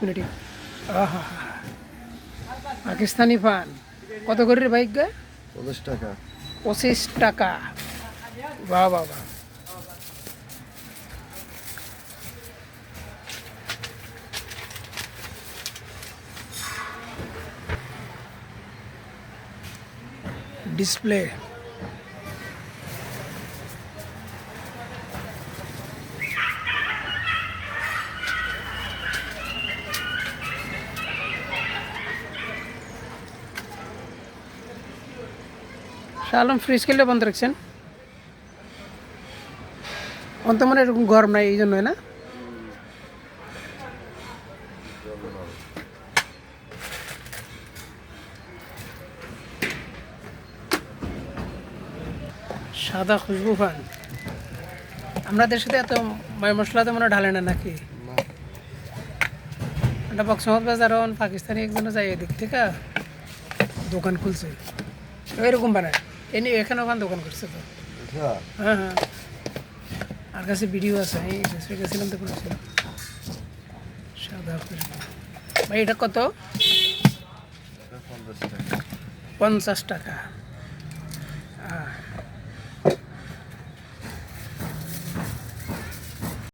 Minute. আহা, পাকিস্তানি পান কত করে রে বাইক গা? 50 টাকা। 25 টাকা। বাহ বাহ বাহ। ডিসপ্লে শালম ফ্রিজ খেলে বন্ধ রাখছেন অন্ত মানে এরকম গরম নাই এই জন্যই না? সাদা খুশবু পান আমাদের সাথে এত মশলা তো মনে ঢালে না নাকি? একটা বক্সমত বাজার পাকিস্তানি একজনে যায় এদিক থেকে দোকান খুলছে এরকম বানায় এনে এখানে ওখানে দোকান করছে তো। হ্যাঁ হ্যাঁ, আর কাছে ভিডিও আছে, আমি গেছিলাম তো করেছিলাম। সাদা খুশবু ভাই এটা কত? 50 টাকা। 50 টাকা।